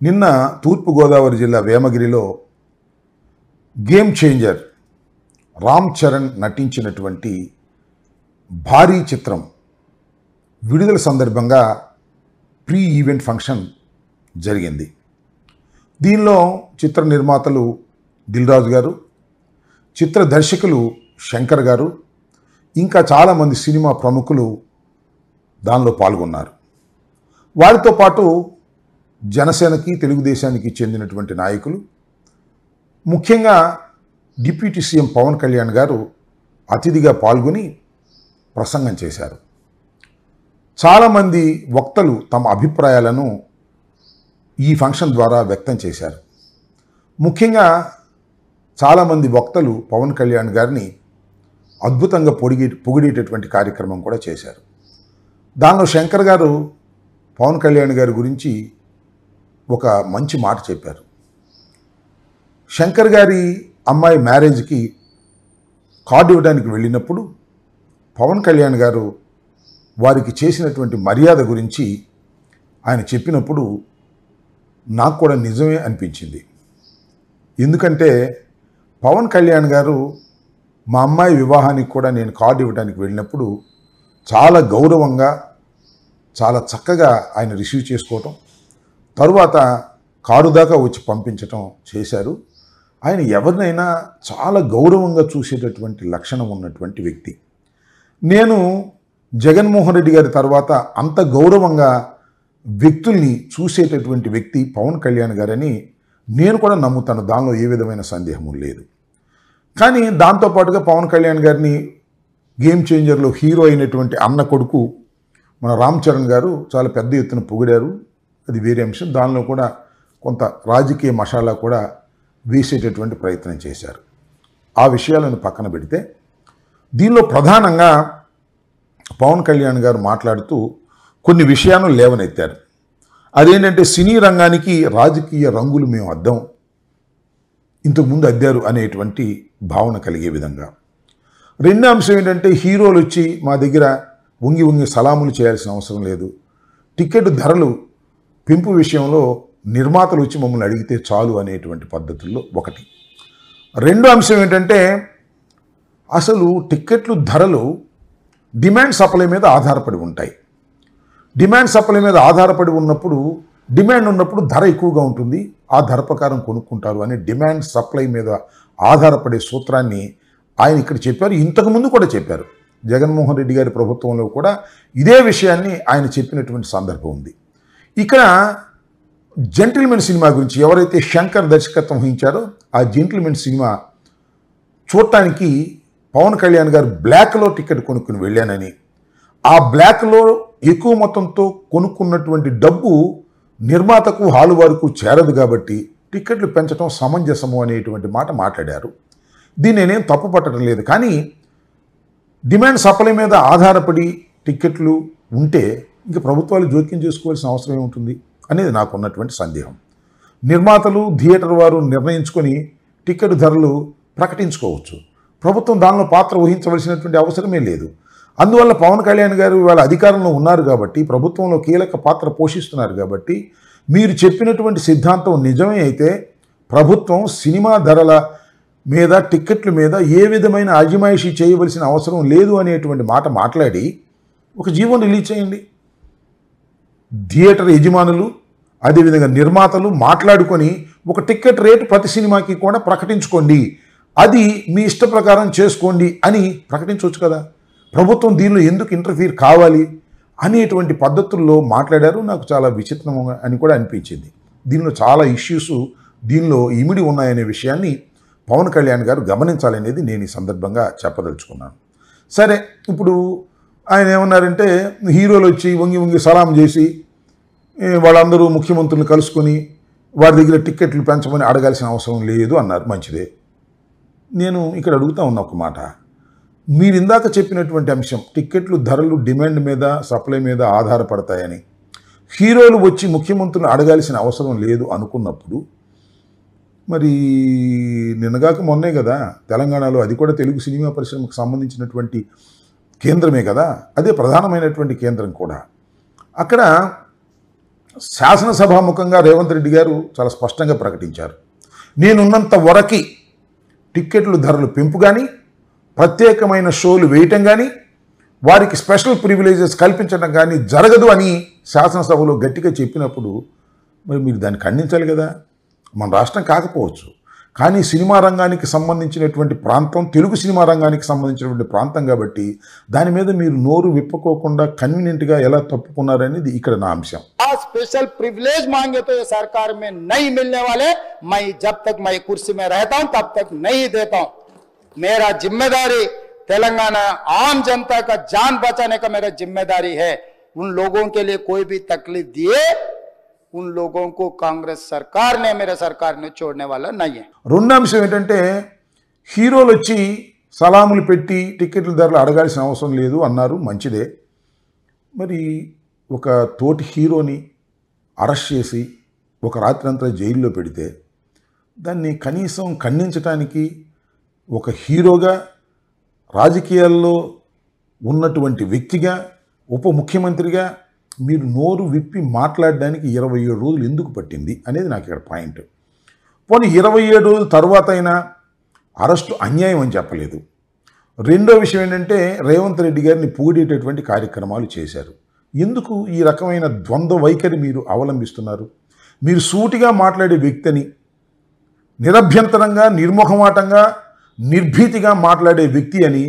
నిన్న తూర్పుగోదావరి జిల్లా వేమగిరిలో game changer Ram Charan నటించినటువంటి భారీ చిత్రం విడుదల సందర్భంగా ప్రీ ఈవెంట్ ఫంక్షన్ జరిగింది. దీనిలో చిత్ర నిర్మాతలు దిల్ రాజు గారు, చిత్ర దర్శకులు శంకర్ గారు, ఇంకా చాలామంది సినిమా ప్రముఖులు దానిలో పాల్గొన్నారు. వారితో పాటు జనసేనకి తెలుగుదేశానికి చెందినటువంటి నాయకులు, ముఖ్యంగా డిప్యూటీ సీఎం పవన్ కళ్యాణ్ గారు అతిథిగా పాల్గొని ప్రసంగం చేశారు. చాలామంది వక్తలు తమ అభిప్రాయాలను ఈ ఫంక్షన్ ద్వారా వ్యక్తం చేశారు. ముఖ్యంగా చాలామంది వక్తలు పవన్ కళ్యాణ్ గారిని అద్భుతంగా పొగిడేటటువంటి కార్యక్రమం కూడా చేశారు. దానిలో శంకర్ గారు పవన్ కళ్యాణ్ గారి గురించి ఒక మంచి మాట చెప్పారు. శంకర్ గారి అమ్మాయి మ్యారేజ్కి కార్డు ఇవ్వడానికి వెళ్ళినప్పుడు పవన్ కళ్యాణ్ గారు వారికి చేసినటువంటి మర్యాద గురించి ఆయన చెప్పినప్పుడు నాకు కూడా నిజమే అనిపించింది. ఎందుకంటే పవన్ కళ్యాణ్ గారు మా అమ్మాయి వివాహానికి కూడా నేను కార్డు ఇవ్వడానికి వెళ్ళినప్పుడు చాలా గౌరవంగా, చాలా చక్కగా ఆయన రిసీవ్ చేసుకోవటం, తరువాత కారు దాకా వచ్చి పంపించటం చేశారు. ఆయన ఎవరినైనా చాలా గౌరవంగా చూసేటటువంటి లక్షణం ఉన్నటువంటి వ్యక్తి. నేను జగన్మోహన్ రెడ్డి గారి తర్వాత అంత గౌరవంగా వ్యక్తుల్ని చూసేటటువంటి వ్యక్తి పవన్ కళ్యాణ్ గారని నేను కూడా నమ్ముతాను. దానిలో ఏ విధమైన సందేహము లేదు. కానీ దాంతోపాటుగా పవన్ కళ్యాణ్ గారిని గేమ్ చేంజర్లో హీరో అయినటువంటి అన్న కొడుకు మన రామ్ చరణ్ గారు చాలా పెద్ద ఎత్తున పొగిడారు. అది వేరే అంశం. దానిలో కూడా కొంత రాజకీయ మసాలా కూడా వేసేటటువంటి ప్రయత్నం చేశారు. ఆ విషయాలను పక్కన పెడితే దీనిలో ప్రధానంగా పవన్ కళ్యాణ్ గారు మాట్లాడుతూ కొన్ని విషయాలను లేవనెత్తారు. అదేంటంటే సినీ రంగానికి రాజకీయ రంగులు మేము అద్దాం, ఇంతకుముందు అద్దారు అనేటువంటి భావన కలిగే విధంగా. రెండో అంశం ఏంటంటే హీరోలు వచ్చి మా దగ్గర వంగి వంగి సలాములు చేయాల్సిన అవసరం లేదు, టికెట్ ధరలు పెంపు విషయంలో నిర్మాతలు వచ్చి మమ్మల్ని అడిగితే చాలు అనేటువంటి పద్ధతుల్లో ఒకటి. రెండో అంశం ఏంటంటే అసలు టిక్కెట్లు ధరలు డిమాండ్ సప్లై మీద ఆధారపడి ఉంటాయి. డిమాండ్ సప్లై మీద ఆధారపడి ఉన్నప్పుడు, డిమాండ్ ఉన్నప్పుడు ధర ఎక్కువగా ఉంటుంది, ఆ ధర ప్రకారం కొనుక్కుంటారు అని డిమాండ్ సప్లై మీద ఆధారపడే సూత్రాన్ని ఆయన ఇక్కడ చెప్పారు. ఇంతకుముందు కూడా చెప్పారు. జగన్మోహన్ రెడ్డి గారి ప్రభుత్వంలో కూడా ఇదే విషయాన్ని ఆయన చెప్పినటువంటి సందర్భం ఉంది. ఇక్కడ జెంటిల్మెన్ సినిమా గురించి ఎవరైతే శంకర్ దర్శకత్వం వహించారో ఆ జెంటిల్మెన్ సినిమా చూడటానికి పవన్ కళ్యాణ్ గారు బ్లాక్లో టికెట్ కొనుక్కుని వెళ్ళానని, ఆ బ్లాక్లో ఎక్కువ మొత్తంతో కొనుక్కున్నటువంటి డబ్బు నిర్మాతకు హాలు వారికి చేరదు కాబట్టి టికెట్లు పెంచడం సమంజసము అనేటువంటి మాట మాట్లాడారు. దీన్ని నేనేం తప్పు పట్టడం లేదు. కానీ డిమాండ్ సప్లై మీద ఆధారపడి టిక్కెట్లు ఉంటే ఇంక ప్రభుత్వాలు జోక్యం చేసుకోవాల్సిన అవసరం ఏముంటుంది అనేది నాకు ఉన్నటువంటి సందేహం. నిర్మాతలు, థియేటర్ వారు నిర్ణయించుకొని టికెట్ ధరలు ప్రకటించుకోవచ్చు. ప్రభుత్వం దానిలో పాత్ర వహించవలసినటువంటి అవసరమే లేదు. అందువల్ల పవన్ కళ్యాణ్ గారు వాళ్ళ అధికారంలో ఉన్నారు కాబట్టి, ప్రభుత్వంలో కీలక పాత్ర పోషిస్తున్నారు కాబట్టి, మీరు చెప్పినటువంటి సిద్ధాంతం నిజమే అయితే ప్రభుత్వం సినిమా ధరల మీద, టిక్కెట్ల మీద ఏ విధమైన అజమాయిషీ చేయవలసిన అవసరం లేదు అనేటువంటి మాట మాట్లాడి ఒక జీవోని రిలీజ్ చేయండి. థియేటర్ యజమానులు అదేవిధంగా నిర్మాతలు మాట్లాడుకొని ఒక టిక్కెట్ రేటు ప్రతి సినిమాకి కూడా ప్రకటించుకోండి, అది మీ ఇష్ట ప్రకారం చేసుకోండి అని ప్రకటించవచ్చు కదా. ప్రభుత్వం దీనిలో ఎందుకు ఇంటర్ఫీర్ కావాలి అనేటువంటి పద్ధతుల్లో మాట్లాడారు. నాకు చాలా విచిత్రంగా అని కూడా అనిపించింది. దీనిలో చాలా ఇష్యూస్ దీనిలో ఇమిడి ఉన్నాయనే విషయాన్ని పవన్ కళ్యాణ్ గారు గమనించాలనేది నేను ఈ సందర్భంగా చెప్పదలుచుకున్నాను. సరే, ఇప్పుడు ఆయన ఏమన్నారంటే హీరోలు వచ్చి వంగి వంగి సలాం చేసి వాళ్ళందరూ ముఖ్యమంత్రులను కలుసుకొని వారి దగ్గర టిక్కెట్లు పెంచమని అడగాల్సిన అవసరం లేదు అన్నారు. మంచిదే. నేను ఇక్కడ అడుగుతా ఉన్న ఒక మాట, మీరు ఇందాక చెప్పినటువంటి అంశం టిక్కెట్లు ధరలు డిమాండ్ మీద, సప్లై మీద ఆధారపడతాయని హీరోలు వచ్చి ముఖ్యమంత్రులను అడగాల్సిన అవసరం లేదు అనుకున్నప్పుడు, మరి నిన్నగాక మొన్నే కదా తెలంగాణలో, అది కూడా తెలుగు సినిమా పరిశ్రమకు సంబంధించినటువంటి కేంద్రమే కదా, అదే ప్రధానమైనటువంటి కేంద్రం కూడా, అక్కడ శాసనసభాముఖంగా రేవంత్ రెడ్డి గారు చాలా స్పష్టంగా ప్రకటించారు. నేనున్నంత వరకు టిక్కెట్లు ధరలు పెంపు కానీ, ప్రత్యేకమైన షోలు వేయటం కానీ, వారికి స్పెషల్ ప్రివిలేజెస్ కల్పించడం కానీ జరగదు అని శాసనసభలో గట్టిగా చెప్పినప్పుడు మరి మీరు దాన్ని ఖండించాలి కదా. మన రాష్ట్రం కాకపోవచ్చు, కానీ సినిమా రంగానికి సంబంధించినటువంటి ప్రాంతం, తెలుగు సినిమా రంగానికి సంబంధించినటువంటి ప్రాంతం కాబట్టి దాని మీద మీరు నోరు విప్పుకోకుండా కన్వీనియంట్గా ఎలా తప్పుకున్నారనేది ఇక్కడ నా అంశం. स्पेशल प्रिविलेज मांगे तो ये सरकार में नहीं मिलने वाले। मैं जब तक मैं कुर्सी में रहता हूं तब तक नहीं देता हूं। मेरा जिम्मेदारी तेलंगाना आम जनता का जान बचाने का मेरा जिम्मेदारी है। उन लोगों के लिए कोई भी तकलीफ दिए, उन लोगों को कांग्रेस सरकार ने, मेरे सरकार ने छोड़ने वाला नहीं है। రెండో అంశం ఏంటంటే హీరోలు వచ్చి సలాములు పెట్టి టికెట్ల ధరలు అడగాల్సిన అవసరం లేదు అన్నారు, మంచిదే. మరి ఒక తోటి హీరోని అరెస్ట్ చేసి ఒక రాత్రంతా జైల్లో పెడితే దాన్ని కనీసం ఖండించడానికి ఒక హీరోగా, రాజకీయాల్లో ఉన్నటువంటి వ్యక్తిగా, ఉప ముఖ్యమంత్రిగా మీరు నోరు విప్పి మాట్లాడడానికి 27 రోజులు ఎందుకు పట్టింది అనేది నాకు ఇక్కడ పాయింట్. పోనీ 27 రోజుల తర్వాత అయినా అరెస్టు అన్యాయం అని చెప్పలేదు. రెండో విషయం ఏంటంటే రేవంత్ రెడ్డి గారిని పొగిడేటటువంటి కార్యక్రమాలు చేశారు. ఎందుకు ఈ రకమైన ద్వంద్వ వైఖరి మీరు అవలంబిస్తున్నారు? మీరు సూటిగా మాట్లాడే వ్యక్తిని, నిరభ్యంతరంగా, నిర్ముఖమాటంగా, నిర్భీతిగా మాట్లాడే వ్యక్తి అని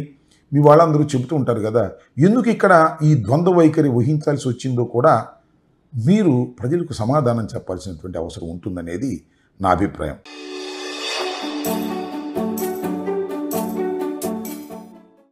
మీ వాళ్ళందరూ చెబుతూ ఉంటారు కదా. ఎందుకు ఇక్కడ ఈ ద్వంద్వ వైఖరి వహించాల్సి వచ్చిందో కూడా మీరు ప్రజలకు సమాధానం చెప్పాల్సినటువంటి అవసరం ఉంటుందనేది నా అభిప్రాయం.